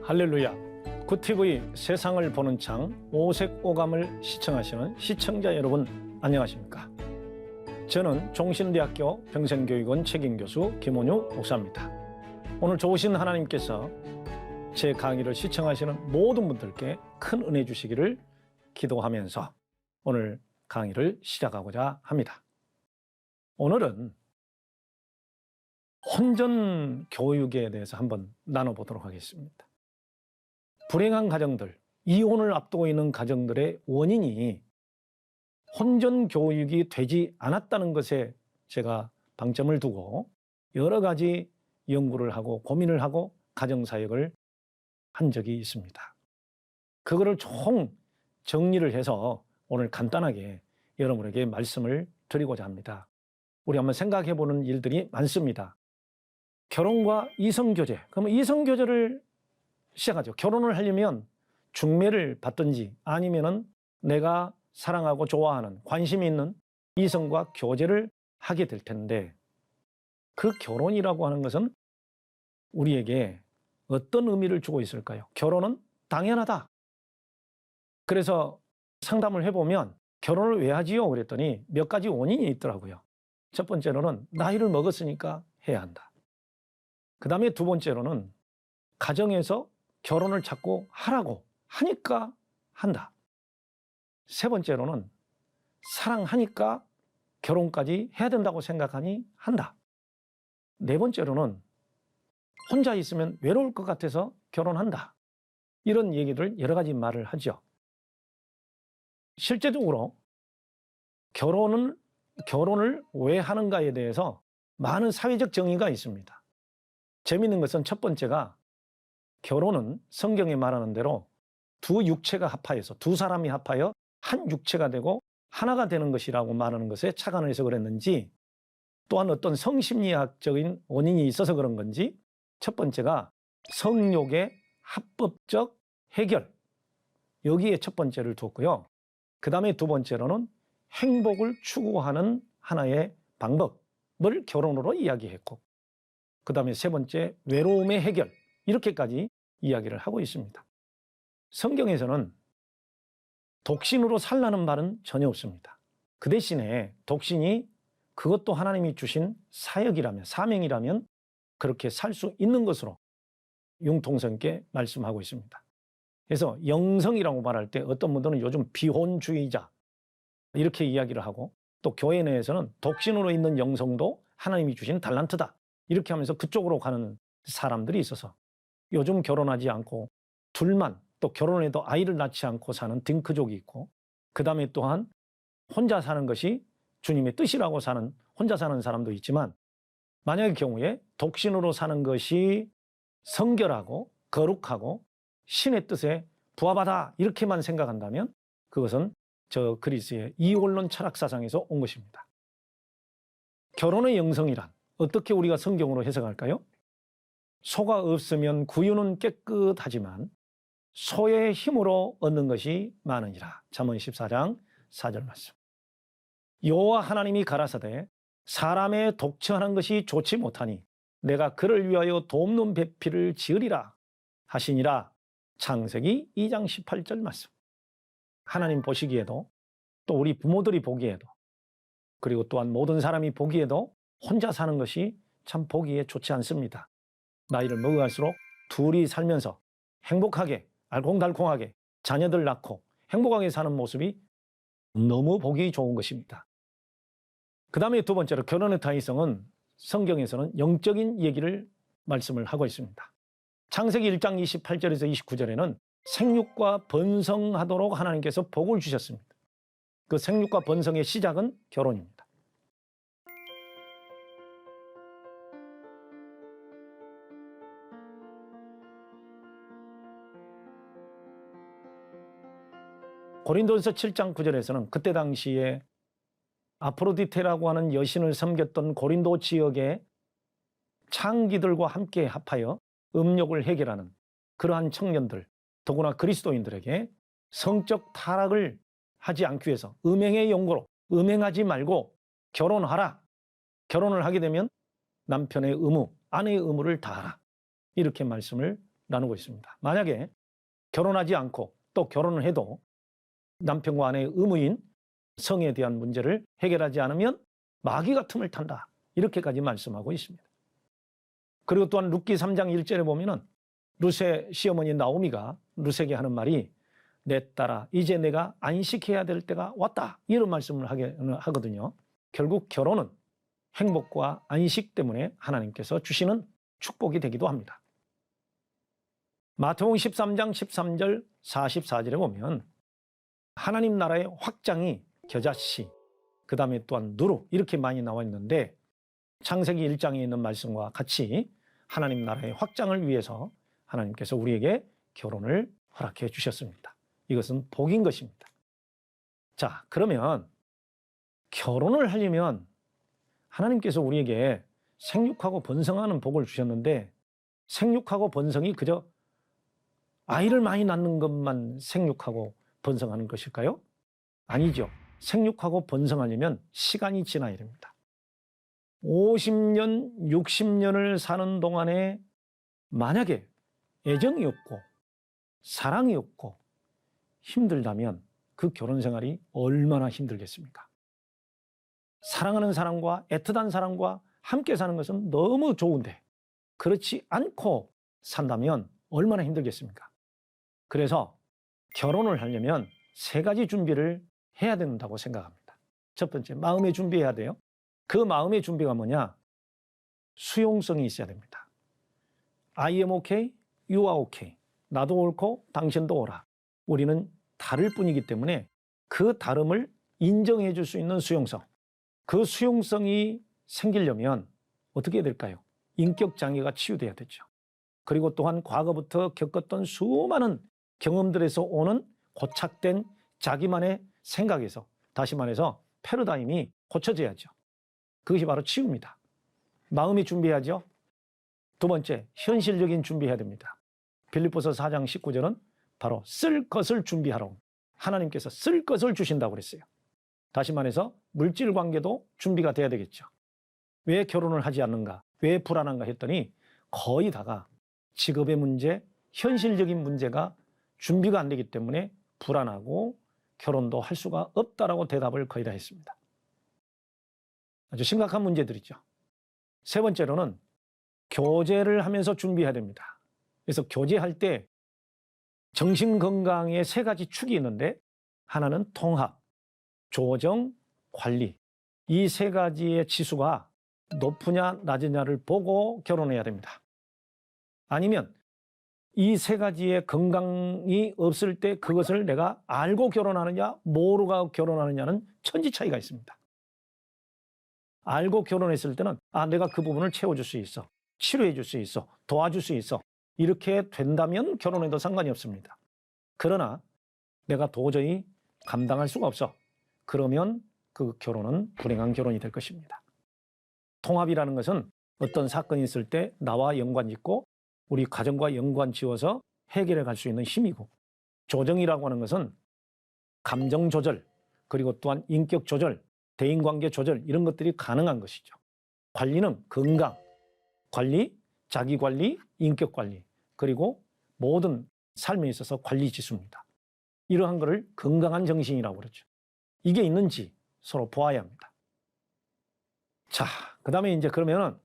할렐루야. 굿TV 세상을 보는 창 오색오감을 시청하시는 시청자 여러분 안녕하십니까? 저는 종신대학교 평생교육원 책임교수 김원유 목사입니다. 오늘 좋으신 하나님께서 제 강의를 시청하시는 모든 분들께 큰 은혜 주시기를 기도하면서 오늘 강의를 시작하고자 합니다. 오늘은 혼전 교육에 대해서 한번 나눠보도록 하겠습니다. 불행한 가정들, 이혼을 앞두고 있는 가정들의 원인이 혼전 교육이 되지 않았다는 것에 제가 방점을 두고 여러 가지 연구를 하고 고민을 하고 가정사역을 한 적이 있습니다. 그거를 총 정리를 해서 오늘 간단하게 여러분에게 말씀을 드리고자 합니다. 우리 한번 생각해 보는 일들이 많습니다. 결혼과 이성교제. 그러면 이성교제를 시작하죠. 결혼을 하려면 중매를 받든지 아니면은 내가 사랑하고 좋아하는 관심이 있는 이성과 교제를 하게 될 텐데 그 결혼이라고 하는 것은 우리에게 어떤 의미를 주고 있을까요? 결혼은 당연하다. 그래서 상담을 해보면 결혼을 왜 하지요? 그랬더니 몇 가지 원인이 있더라고요. 첫 번째로는 나이를 먹었으니까 해야 한다. 그 다음에 두 번째로는 가정에서 결혼을 자꾸 하라고 하니까 한다. 세 번째로는 사랑하니까 결혼까지 해야 된다고 생각하니 한다. 네 번째로는 혼자 있으면 외로울 것 같아서 결혼한다. 이런 얘기를 여러 가지 말을 하죠. 실제적으로 결혼을 왜 하는가에 대해서 많은 사회적 정의가 있습니다. 재미있는 것은 첫 번째가 결혼은 성경에 말하는 대로 두 육체가 합하여서 두 사람이 합하여 한 육체가 되고 하나가 되는 것이라고 말하는 것에 착안을 해서 그랬는지 또한 어떤 성심리학적인 원인이 있어서 그런 건지 첫 번째가 성욕의 합법적 해결 여기에 첫 번째를 두었고요. 그 다음에 두 번째로는 행복을 추구하는 하나의 방법을 결혼으로 이야기했고 그 다음에 세 번째 외로움의 해결 이렇게까지 이야기를 하고 있습니다. 성경에서는 독신으로 살라는 말은 전혀 없습니다. 그 대신에 독신이 그것도 하나님이 주신 사역이라면 사명이라면 그렇게 살 수 있는 것으로 융통성있게 말씀하고 있습니다. 그래서 영성이라고 말할 때 어떤 분들은 요즘 비혼주의자 이렇게 이야기를 하고 또 교회 내에서는 독신으로 있는 영성도 하나님이 주신 달란트다 이렇게 하면서 그쪽으로 가는 사람들이 있어서 요즘 결혼하지 않고 둘만 또 결혼해도 아이를 낳지 않고 사는 딩크족이 있고 그 다음에 또한 혼자 사는 것이 주님의 뜻이라고 사는 혼자 사는 사람도 있지만 만약의 경우에 독신으로 사는 것이 성결하고 거룩하고 신의 뜻에 부합하다 이렇게만 생각한다면 그것은 저 그리스의 이혼론 철학사상에서 온 것입니다. 결혼의 영성이란 어떻게 우리가 성경으로 해석할까요? 소가 없으면 구유는 깨끗하지만 소의 힘으로 얻는 것이 많으니라. 잠언 14장 4절 말씀. 여호와 하나님이 가라사대 사람의 독처하는 것이 좋지 못하니 내가 그를 위하여 돕는 배필을 지으리라 하시니라. 창세기 2장 18절 말씀. 하나님 보시기에도 또 우리 부모들이 보기에도 그리고 또한 모든 사람이 보기에도 혼자 사는 것이 참 보기에 좋지 않습니다. 나이를 먹어갈수록 둘이 살면서 행복하게 알콩달콩하게 자녀들 낳고 행복하게 사는 모습이 너무 보기 좋은 것입니다. 그 다음에 두 번째로 결혼의 타의성은 성경에서는 영적인 얘기를 말씀을 하고 있습니다. 창세기 1장 28절에서 29절에는 생육과 번성하도록 하나님께서 복을 주셨습니다. 그 생육과 번성의 시작은 결혼입니다. 고린도전서 7장 9절에서는 그때 당시에 아프로디테라고 하는 여신을 섬겼던 고린도 지역의 창기들과 함께 합하여 음욕을 해결하는 그러한 청년들, 더구나 그리스도인들에게 성적 타락을 하지 않기 위해서 음행의 용고로 음행하지 말고 결혼하라. 결혼을 하게 되면 남편의 의무, 아내의 의무를 다하라. 이렇게 말씀을 나누고 있습니다. 만약에 결혼하지 않고 또 결혼을 해도 남편과 아내의 의무인 성에 대한 문제를 해결하지 않으면 마귀가 틈을 탄다. 이렇게까지 말씀하고 있습니다. 그리고 또한 룻기 3장 1절에 보면은 룻의 시어머니 나오미가 룻에게 하는 말이 내 딸아 이제 내가 안식해야 될 때가 왔다. 이런 말씀을 하거든요. 결국 결혼은 행복과 안식 때문에 하나님께서 주시는 축복이 되기도 합니다. 마태복음 13장 13절 44절에 보면 하나님 나라의 확장이 겨자씨, 그 다음에 또한 누룩 이렇게 많이 나와 있는데 창세기 1장에 있는 말씀과 같이 하나님 나라의 확장을 위해서 하나님께서 우리에게 결혼을 허락해 주셨습니다. 이것은 복인 것입니다. 자, 그러면 결혼을 하려면 하나님께서 우리에게 생육하고 번성하는 복을 주셨는데 생육하고 번성이 그저 아이를 많이 낳는 것만 생육하고 번성하는 것일까요? 아니죠. 생육하고 번성하려면 시간이 지나야 됩니다. 50년, 60년을 사는 동안에 만약에 애정이 없고 사랑이 없고 힘들다면 그 결혼 생활이 얼마나 힘들겠습니까? 사랑하는 사람과 애틋한 사람과 함께 사는 것은 너무 좋은데 그렇지 않고 산다면 얼마나 힘들겠습니까? 그래서 결혼을 하려면 3가지 준비를 해야 된다고 생각합니다. 첫 번째, 마음의 준비해야 돼요. 그 마음의 준비가 뭐냐? 수용성이 있어야 됩니다. I am okay, you are okay. 나도 옳고 당신도 옳아. 우리는 다를 뿐이기 때문에 그 다름을 인정해 줄 수 있는 수용성. 그 수용성이 생기려면 어떻게 해야 될까요? 인격 장애가 치유돼야 되죠. 그리고 또한 과거부터 겪었던 수많은 경험들에서 오는 고착된 자기만의 생각에서 다시 말해서 패러다임이 고쳐져야죠. 그것이 바로 치유입니다. 마음이 준비해야죠. 두 번째, 현실적인 준비해야 됩니다. 빌립보서 4장 19절은 바로 쓸 것을 준비하라고 하나님께서 쓸 것을 주신다고 그랬어요. 다시 말해서 물질 관계도 준비가 돼야 되겠죠. 왜 결혼을 하지 않는가? 왜 불안한가 했더니 거의 다가 직업의 문제, 현실적인 문제가 준비가 안 되기 때문에 불안하고 결혼도 할 수가 없다라고 대답을 거의 다 했습니다. 아주 심각한 문제들이죠. 세 번째로는 교제를 하면서 준비해야 됩니다. 그래서 교제할 때 정신건강에 3가지 축이 있는데 하나는 통합, 조정, 관리. 이 3가지의 지수가 높으냐 낮으냐를 보고 결혼해야 됩니다. 아니면 이 3가지의 건강이 없을 때 그것을 내가 알고 결혼하느냐 모르고 결혼하느냐는 천지 차이가 있습니다. 알고 결혼했을 때는 내가 그 부분을 채워줄 수 있어. 치료해 줄 수 있어. 도와줄 수 있어. 이렇게 된다면 결혼해도 상관이 없습니다. 그러나 내가 도저히 감당할 수가 없어. 그러면 그 결혼은 불행한 결혼이 될 것입니다. 통합이라는 것은 어떤 사건이 있을 때 나와 연관짓고 우리 가정과 연관지어서 해결해 갈 수 있는 힘이고, 조정이라고 하는 것은 감정 조절, 그리고 또한 인격 조절, 대인관계 조절 이런 것들이 가능한 것이죠. 관리는 건강, 관리, 자기관리, 인격관리, 그리고 모든 삶에 있어서 관리 지수입니다. 이러한 것을 건강한 정신이라고 그러죠. 이게 있는지 서로 보아야 합니다. 자, 그 다음에 이제 그러면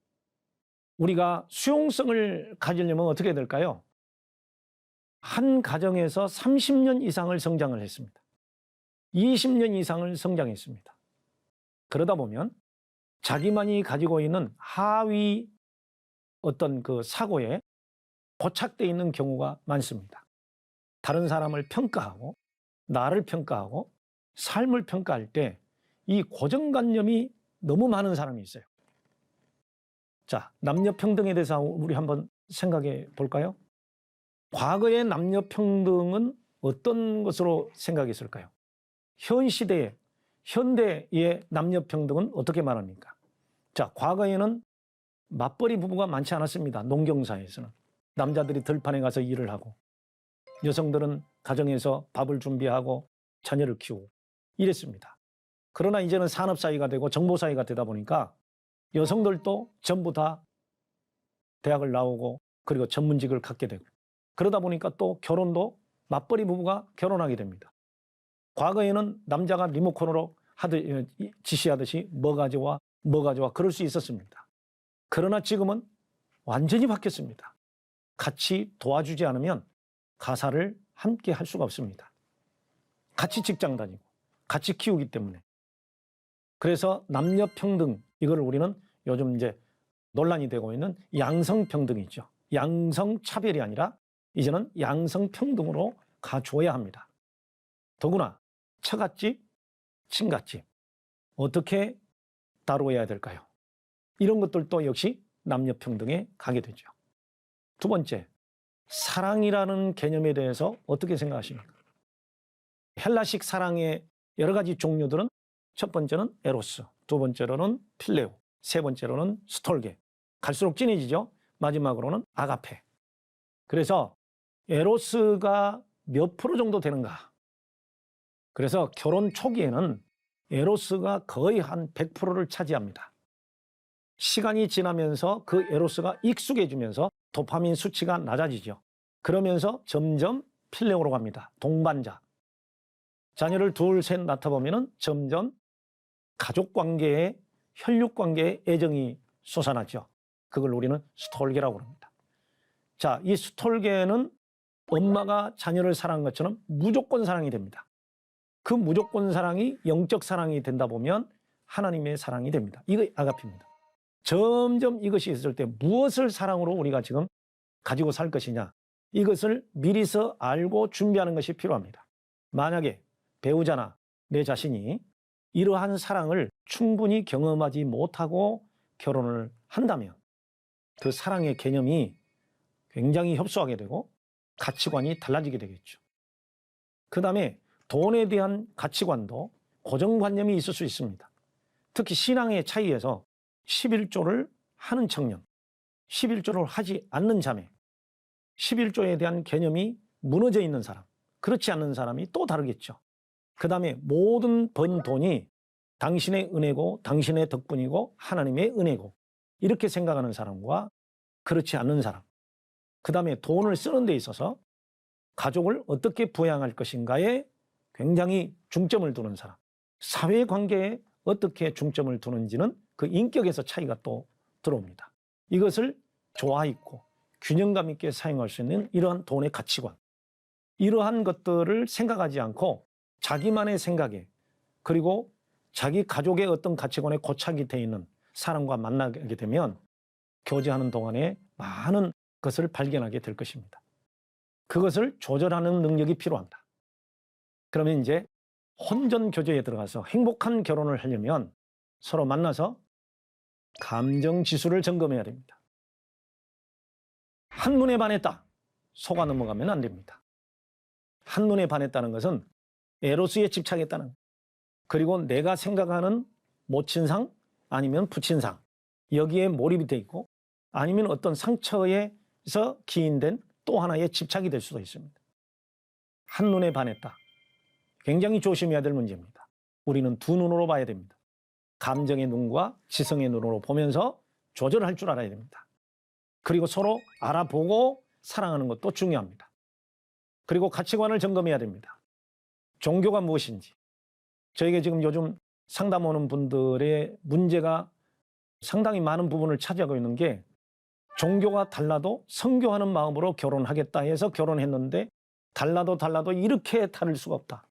우리가 수용성을 가지려면 어떻게 해야 될까요? 한 가정에서 30년 이상을 성장을 했습니다. 20년 이상을 성장했습니다. 그러다 보면 자기만이 가지고 있는 하위 어떤 그 사고에 고착되어 있는 경우가 많습니다. 다른 사람을 평가하고 나를 평가하고 삶을 평가할 때 이 고정관념이 너무 많은 사람이 있어요. 자, 남녀평등에 대해서 우리 한번 생각해 볼까요? 과거의 남녀평등은 어떤 것으로 생각했을까요? 현 시대에, 현대의 남녀평등은 어떻게 말합니까? 자, 과거에는 맞벌이 부부가 많지 않았습니다. 농경사에서는. 남자들이 들판에 가서 일을 하고 여성들은 가정에서 밥을 준비하고 자녀를 키우고 이랬습니다. 그러나 이제는 산업사회가 되고 정보사회가 되다 보니까 여성들도 전부 다 대학을 나오고 그리고 전문직을 갖게 되고 그러다 보니까 또 결혼도 맞벌이 부부가 결혼하게 됩니다. 과거에는 남자가 리모컨으로 지시하듯이 뭐 가져와 뭐 가져와 그럴 수 있었습니다. 그러나 지금은 완전히 바뀌었습니다. 같이 도와주지 않으면 가사를 함께 할 수가 없습니다. 같이 직장 다니고 같이 키우기 때문에. 그래서 남녀 평등, 이거를 우리는 요즘 이제 논란이 되고 있는 양성평등이죠. 양성차별이 아니라 이제는 양성평등으로 가줘야 합니다. 더구나 처갓집, 친갓집 어떻게 다루어야 될까요? 이런 것들도 역시 남녀평등에 가게 되죠. 두 번째, 사랑이라는 개념에 대해서 어떻게 생각하십니까? 헬라식 사랑의 여러 가지 종류들은 첫 번째는 에로스, 두 번째로는 필레오, 세 번째로는 스톨게. 갈수록 진해지죠. 마지막으로는 아가페. 그래서 에로스가 몇 프로 정도 되는가? 그래서 결혼 초기에는 에로스가 거의 한 100%를 차지합니다. 시간이 지나면서 그 에로스가 익숙해지면서 도파민 수치가 낮아지죠. 그러면서 점점 필레오로 갑니다. 동반자. 자녀를 둘, 셋 낳다 보면은 점점 가족관계에, 혈육관계에 애정이 솟아나죠. 그걸 우리는 스톨게라고 합니다. 자, 이 스톨게는 엄마가 자녀를 사랑한 것처럼 무조건 사랑이 됩니다. 그 무조건 사랑이 영적 사랑이 된다 보면 하나님의 사랑이 됩니다. 이거 아가페입니다. 점점 이것이 있을 때 무엇을 사랑으로 우리가 지금 가지고 살 것이냐, 이것을 미리서 알고 준비하는 것이 필요합니다. 만약에 배우자나 내 자신이 이러한 사랑을 충분히 경험하지 못하고 결혼을 한다면 그 사랑의 개념이 굉장히 협소하게 되고 가치관이 달라지게 되겠죠. 그 다음에 돈에 대한 가치관도 고정관념이 있을 수 있습니다. 특히 신앙의 차이에서 11조를 하는 청년, 11조를 하지 않는 자매, 11조에 대한 개념이 무너져 있는 사람, 그렇지 않는 사람이 또 다르겠죠. 그 다음에 모든 번 돈이 당신의 은혜고 당신의 덕분이고 하나님의 은혜고 이렇게 생각하는 사람과 그렇지 않는 사람, 그 다음에 돈을 쓰는 데 있어서 가족을 어떻게 부양할 것인가에 굉장히 중점을 두는 사람, 사회관계에 어떻게 중점을 두는지는 그 인격에서 차이가 또 들어옵니다. 이것을 조화 있고 균형감 있게 사용할 수 있는 이러한 돈의 가치관, 이러한 것들을 생각하지 않고 자기만의 생각에 그리고 자기 가족의 어떤 가치관에 고착이 되어 있는 사람과 만나게 되면 교제하는 동안에 많은 것을 발견하게 될 것입니다. 그것을 조절하는 능력이 필요합니다. 그러면 이제 혼전 교제에 들어가서 행복한 결혼을 하려면 서로 만나서 감정 지수를 점검해야 됩니다. 한눈에 반했다. 속아 넘어가면 안 됩니다. 한눈에 반했다는 것은 에로스에 집착했다는 것. 그리고 내가 생각하는 모친상 아니면 부친상 여기에 몰입이 돼 있고 아니면 어떤 상처에서 기인된 또 하나의 집착이 될 수도 있습니다. 한눈에 반했다. 굉장히 조심해야 될 문제입니다. 우리는 두 눈으로 봐야 됩니다. 감정의 눈과 지성의 눈으로 보면서 조절할 줄 알아야 됩니다. 그리고 서로 알아보고 사랑하는 것도 중요합니다. 그리고 가치관을 점검해야 됩니다. 종교가 무엇인지. 저에게 지금 요즘 상담 오는 분들의 문제가 상당히 많은 부분을 차지하고 있는 게 종교가 달라도 선교하는 마음으로 결혼하겠다 해서 결혼했는데 달라도 이렇게 다를 수가 없다.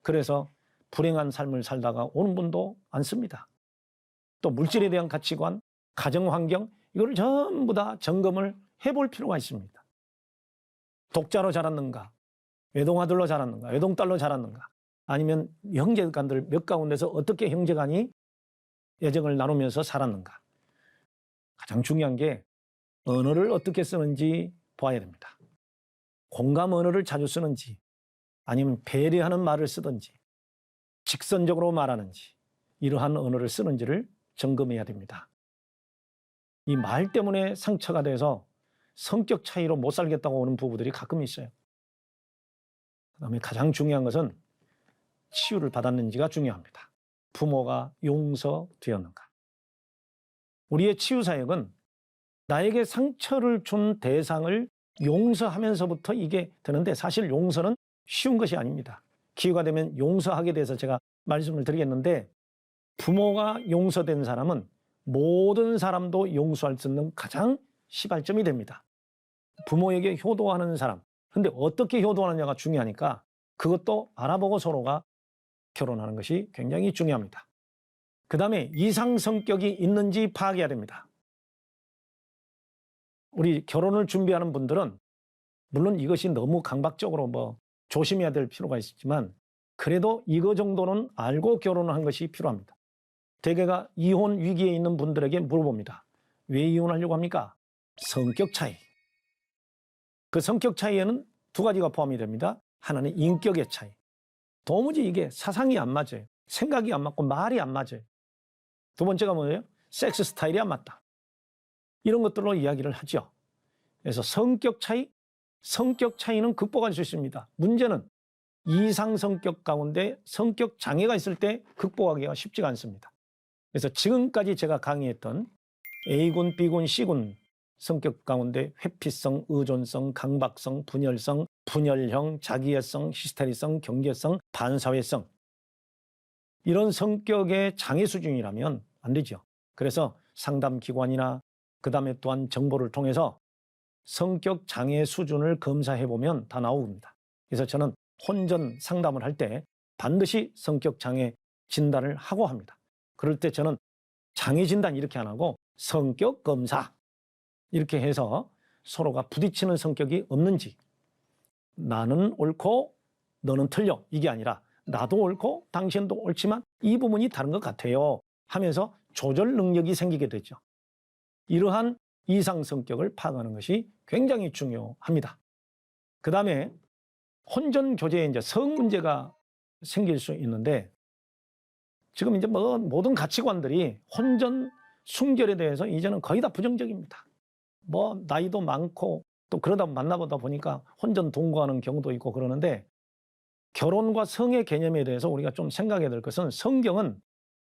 그래서 불행한 삶을 살다가 오는 분도 많습니다. 또 물질에 대한 가치관, 가정환경 이걸 전부 다 점검을 해볼 필요가 있습니다. 독자로 자랐는가, 외동아들로 자랐는가, 외동딸로 자랐는가, 아니면 형제간들 몇 가운데서 어떻게 형제간이 애정을 나누면서 살았는가. 가장 중요한 게 언어를 어떻게 쓰는지 봐야 됩니다. 공감 언어를 자주 쓰는지 아니면 배려하는 말을 쓰든지 직선적으로 말하는지 이러한 언어를 쓰는지를 점검해야 됩니다. 이 말 때문에 상처가 돼서 성격 차이로 못 살겠다고 오는 부부들이 가끔 있어요. 그다음에 가장 중요한 것은 치유를 받았는지가 중요합니다. 부모가 용서되었는가. 우리의 치유 사역은 나에게 상처를 준 대상을 용서하면서부터 이게 되는데 사실 용서는 쉬운 것이 아닙니다. 기회가 되면 용서하게 돼서 제가 말씀을 드리겠는데 부모가 용서된 사람은 모든 사람도 용서할 수 있는 가장 시발점이 됩니다. 부모에게 효도하는 사람. 근데 어떻게 효도하느냐가 중요하니까 그것도 알아보고 서로가 결혼하는 것이 굉장히 중요합니다. 그 다음에 이상 성격이 있는지 파악해야 됩니다. 우리 결혼을 준비하는 분들은 물론 이것이 너무 강박적으로 조심해야 될 필요가 있지만 그래도 이거 정도는 알고 결혼을 한 것이 필요합니다. 대개가 이혼 위기에 있는 분들에게 물어봅니다. 왜 이혼하려고 합니까? 성격 차이. 그 성격 차이에는 두 가지가 포함이 됩니다. 하나는 인격의 차이. 도무지 이게 사상이 안 맞아요. 생각이 안 맞고 말이 안 맞아요. 두 번째가 뭐예요? 섹스 스타일이 안 맞다. 이런 것들로 이야기를 하죠. 그래서 성격 차이는 극복할 수 있습니다. 문제는 이상 성격 가운데 성격 장애가 있을 때 극복하기가 쉽지가 않습니다. 그래서 지금까지 제가 강의했던 A군, B군, C군 성격 가운데 회피성, 의존성, 강박성, 분열성, 분열형, 자기애성, 히스테리성, 경계성, 반사회성 이런 성격의 장애 수준이라면 안 되죠. 그래서 상담기관이나 그 다음에 또한 정보를 통해서 성격 장애 수준을 검사해 보면 다 나옵니다. 그래서 저는 혼전 상담을 할 때 반드시 성격 장애 진단을 하고 합니다. 그럴 때 저는 장애 진단 이렇게 안 하고 성격 검사 이렇게 해서 서로가 부딪히는 성격이 없는지 나는 옳고 너는 틀려 이게 아니라 나도 옳고 당신도 옳지만 이 부분이 다른 것 같아요 하면서 조절 능력이 생기게 되죠. 이러한 이상 성격을 파악하는 것이 굉장히 중요합니다. 그 다음에 혼전 교제에 이제 성 문제가 생길 수 있는데 지금 이제 모든 가치관들이 혼전 순결에 대해서 이제는 거의 다 부정적입니다. 나이도 많고 또 그러다 만나보다 보니까 혼전 동거하는 경우도 있고 그러는데 결혼과 성의 개념에 대해서 우리가 좀 생각해야 될 것은 성경은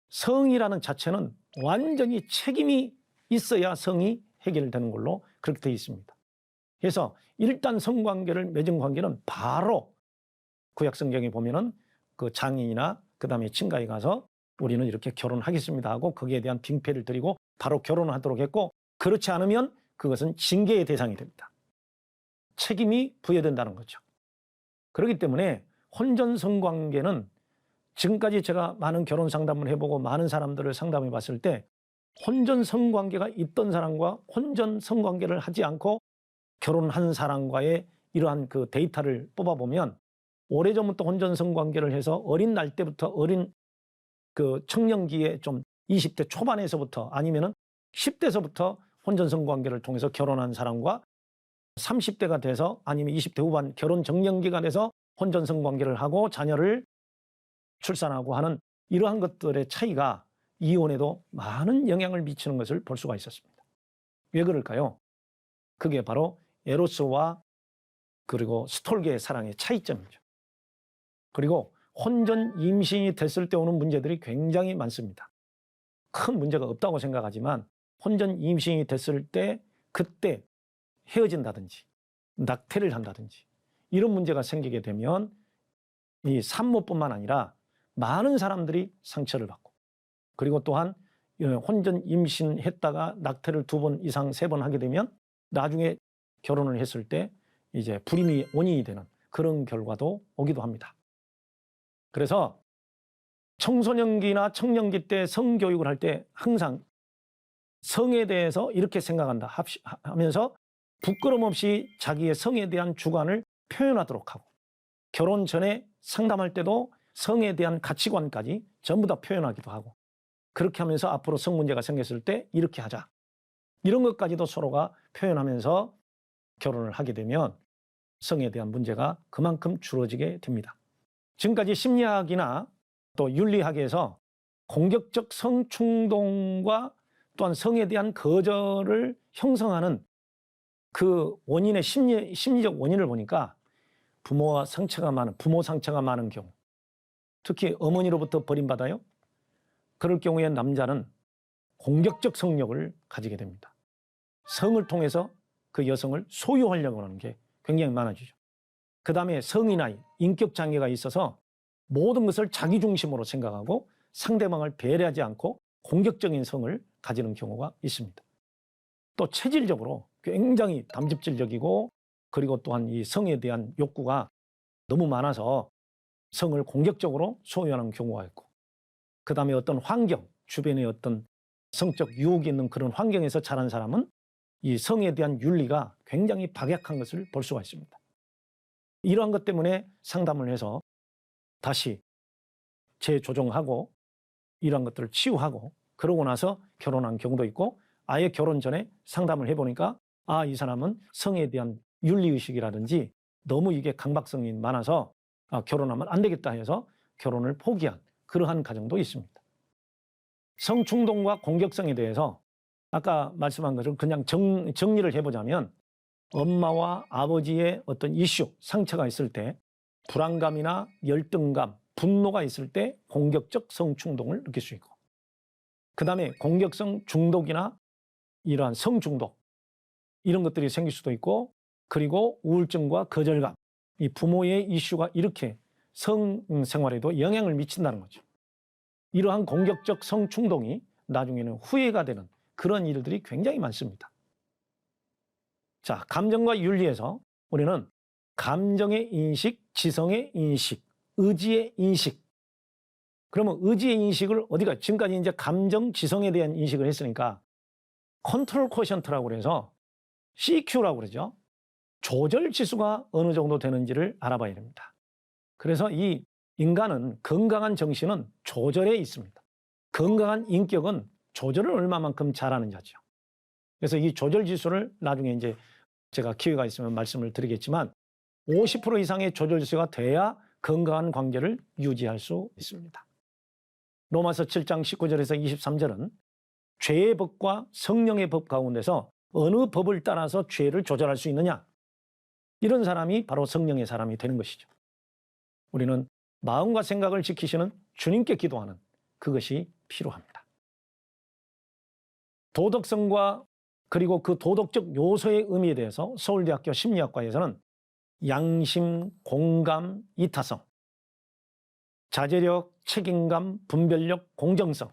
성이라는 자체는 완전히 책임이 있어야 성이 해결되는 걸로 그렇게 되어 있습니다. 그래서 일단 성관계를 맺은 관계는 바로 구약 성경에 보면은 그 장인이나 그 다음에 친가에 가서 우리는 이렇게 결혼하겠습니다 하고 거기에 대한 빙패를 드리고 바로 결혼을 하도록 했고 그렇지 않으면 그것은 징계의 대상이 됩니다. 책임이 부여된다는 거죠. 그렇기 때문에 혼전 성관계는 지금까지 제가 많은 결혼 상담을 해보고 많은 사람들을 상담해 봤을 때 혼전 성관계가 있던 사람과 혼전 성관계를 하지 않고 결혼한 사람과의 이러한 그 데이터를 뽑아보면 오래전부터 혼전 성관계를 해서 어린 날 때부터 어린 그 청년기에 좀 20대 초반에서부터 아니면은 10대서부터 혼전 성관계를 통해서 결혼한 사람과 30대가 돼서 아니면 20대 후반 결혼 정년기가 돼서 혼전 성관계를 하고 자녀를 출산하고 하는 이러한 것들의 차이가 이혼에도 많은 영향을 미치는 것을 볼 수가 있었습니다. 왜 그럴까요? 그게 바로 에로스와 그리고 스톨게의 사랑의 차이점이죠. 그리고 혼전 임신이 됐을 때 오는 문제들이 굉장히 많습니다. 큰 문제가 없다고 생각하지만 혼전 임신이 됐을 때 그때 헤어진다든지 낙태를 한다든지 이런 문제가 생기게 되면 이 산모뿐만 아니라 많은 사람들이 상처를 받고 그리고 또한 혼전 임신했다가 낙태를 2번 이상 3번 하게 되면 나중에 결혼을 했을 때 이제 불임이 원인이 되는 그런 결과도 오기도 합니다. 그래서 청소년기나 청년기 때 성교육을 할 때 항상 성에 대해서 이렇게 생각한다 하면서 부끄럼 없이 자기의 성에 대한 주관을 표현하도록 하고 결혼 전에 상담할 때도 성에 대한 가치관까지 전부 다 표현하기도 하고 그렇게 하면서 앞으로 성 문제가 생겼을 때 이렇게 하자. 이런 것까지도 서로가 표현하면서 결혼을 하게 되면 성에 대한 문제가 그만큼 줄어지게 됩니다. 지금까지 심리학이나 또 윤리학에서 공격적 성충동과 또한 성에 대한 거절을 형성하는 그 원인의 심리적 원인을 보니까 부모 상처가 많은 경우 특히 어머니로부터 버림받아요. 그럴 경우에 남자는 공격적 성욕을 가지게 됩니다. 성을 통해서 그 여성을 소유하려고 하는 게 굉장히 많아지죠. 그 다음에 성이 나이, 인격 장애가 있어서 모든 것을 자기 중심으로 생각하고 상대방을 배려하지 않고 공격적인 성을 가지는 경우가 있습니다. 또 체질적으로 굉장히 담즙질적이고 그리고 또한 이 성에 대한 욕구가 너무 많아서 성을 공격적으로 소유하는 경우가 있고 그 다음에 어떤 환경, 주변에 어떤 성적 유혹이 있는 그런 환경에서 자란 사람은 이 성에 대한 윤리가 굉장히 박약한 것을 볼 수가 있습니다. 이러한 것 때문에 상담을 해서 다시 재조정하고 이러한 것들을 치유하고 그러고 나서 결혼한 경우도 있고 아예 결혼 전에 상담을 해보니까 아, 이 사람은 성에 대한 윤리의식이라든지 너무 이게 강박성이 많아서 결혼하면 안 되겠다 해서 결혼을 포기한 그러한 가정도 있습니다. 성충동과 공격성에 대해서 아까 말씀한 것을 그냥 정리를 해보자면 엄마와 아버지의 어떤 이슈, 상처가 있을 때 불안감이나 열등감, 분노가 있을 때 공격적 성충동을 느낄 수 있고 그 다음에 공격성 중독이나 이러한 성중독 이런 것들이 생길 수도 있고 그리고 우울증과 거절감, 이 부모의 이슈가 이렇게 성생활에도 영향을 미친다는 거죠. 이러한 공격적 성충동이 나중에는 후회가 되는 그런 일들이 굉장히 많습니다. 자, 감정과 윤리에서 우리는 감정의 인식, 지성의 인식, 의지의 인식. 그러면 의지의 인식을 어디가 지금까지 이제 감정, 지성에 대한 인식을 했으니까 컨트롤 쿼션트라고 그래서 CQ라고 그러죠. 조절 지수가 어느 정도 되는지를 알아봐야 됩니다. 그래서 이 인간은 건강한 정신은 조절에 있습니다. 건강한 인격은 조절을 얼마만큼 잘하느냐죠. 그래서 이 조절 지수를 나중에 이제 제가 기회가 있으면 말씀을 드리겠지만 50% 이상의 조절 지수가 돼야 건강한 관계를 유지할 수 있습니다. 로마서 7장 19절에서 23절은 죄의 법과 성령의 법 가운데서 어느 법을 따라서 죄를 조절할 수 있느냐? 이런 사람이 바로 성령의 사람이 되는 것이죠. 우리는 마음과 생각을 지키시는 주님께 기도하는 그것이 필요합니다. 도덕성과 그리고 그 도덕적 요소의 의미에 대해서 서울대학교 심리학과에서는 양심, 공감, 이타성, 자제력, 책임감, 분별력, 공정성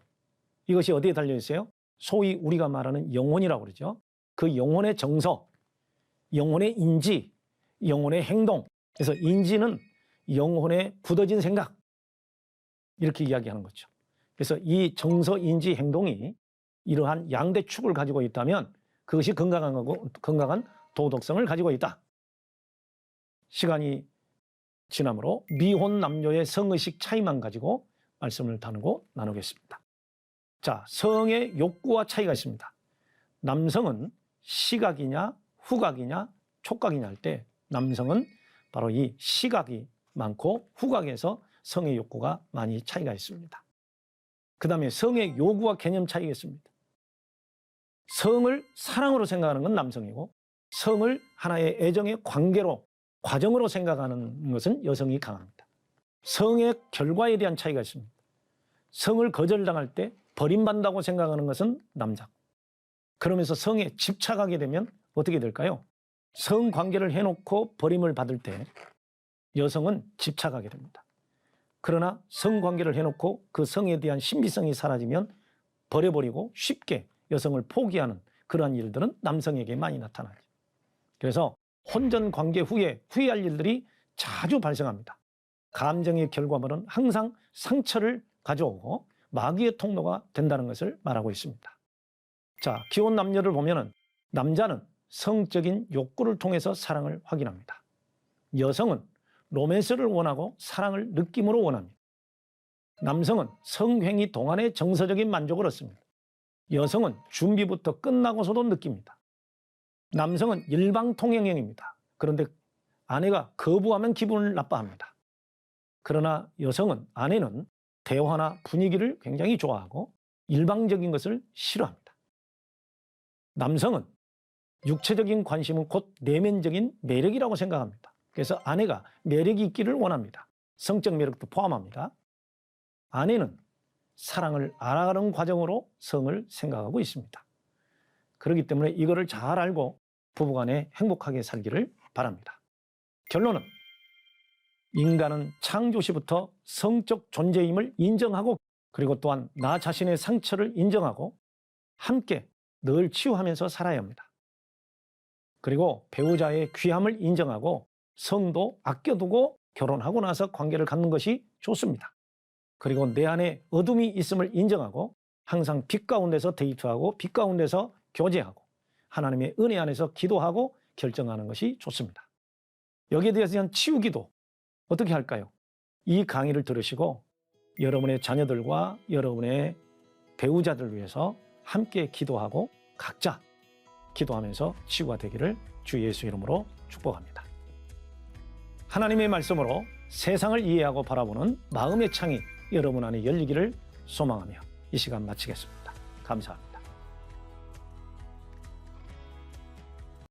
이것이 어디에 달려있어요? 소위 우리가 말하는 영혼이라고 그러죠. 그 영혼의 정서, 영혼의 인지, 영혼의 행동. 그래서 인지는 영혼에 굳어진 생각 이렇게 이야기하는 거죠. 그래서 이 정서, 인지, 행동이 이러한 양대 축을 가지고 있다면 그것이 건강한 도덕성을 가지고 있다. 시간이 지나므로 미혼 남녀의 성의식 차이만 가지고 말씀을 나누겠습니다. 자, 성의 욕구와 차이가 있습니다. 남성은 시각이냐 후각이냐 촉각이냐 할 때 남성은 바로 이 시각이 많고 후각에서 성의 욕구가 많이 차이가 있습니다. 그 다음에 성의 요구와 개념 차이가 있습니다. 성을 사랑으로 생각하는 건 남성이고 성을 하나의 애정의 관계로 과정으로 생각하는 것은 여성이 강합니다. 성의 결과에 대한 차이가 있습니다. 성을 거절당할 때 버림받는다고 생각하는 것은 남자고 그러면서 성에 집착하게 되면 어떻게 될까요? 성관계를 해놓고 버림을 받을 때 여성은 집착하게 됩니다. 그러나 성관계를 해놓고 그 성에 대한 신비성이 사라지면 버려버리고 쉽게 여성을 포기하는 그러한 일들은 남성에게 많이 나타나죠. 그래서 혼전 관계 후에 후회할 일들이 자주 발생합니다. 감정의 결과물은 항상 상처를 가져오고 마귀의 통로가 된다는 것을 말하고 있습니다. 자, 기혼 남녀를 보면은 남자는 성적인 욕구를 통해서 사랑을 확인합니다. 여성은 로맨스를 원하고 사랑을 느낌으로 원합니다. 남성은 성행위 동안의 정서적인 만족을 얻습니다. 여성은 준비부터 끝나고서도 느낍니다. 남성은 일방통행형입니다. 그런데 아내가 거부하면 기분을 나빠합니다. 그러나 여성은 아내는 대화나 분위기를 굉장히 좋아하고 일방적인 것을 싫어합니다. 남성은 육체적인 관심은 곧 내면적인 매력이라고 생각합니다. 그래서 아내가 매력이 있기를 원합니다. 성적 매력도 포함합니다. 아내는 사랑을 알아가는 과정으로 성을 생각하고 있습니다. 그렇기 때문에 이거를 잘 알고 부부간에 행복하게 살기를 바랍니다. 결론은 인간은 창조 시부터 성적 존재임을 인정하고 그리고 또한 나 자신의 상처를 인정하고 함께 늘 치유하면서 살아야 합니다. 그리고 배우자의 귀함을 인정하고 성도 아껴두고 결혼하고 나서 관계를 갖는 것이 좋습니다. 그리고 내 안에 어둠이 있음을 인정하고 항상 빛 가운데서 데이트하고 빛 가운데서 교제하고 하나님의 은혜 안에서 기도하고 결정하는 것이 좋습니다. 여기에 대해서 치유기도 어떻게 할까요? 이 강의를 들으시고 여러분의 자녀들과 여러분의 배우자들 위해서 함께 기도하고 각자 기도하면서 치유가 되기를 주 예수 이름으로 축복합니다. 하나님의 말씀으로 세상을 이해하고 바라보는 마음의 창이 여러분 안에 열리기를 소망하며 이 시간 마치겠습니다. 감사합니다.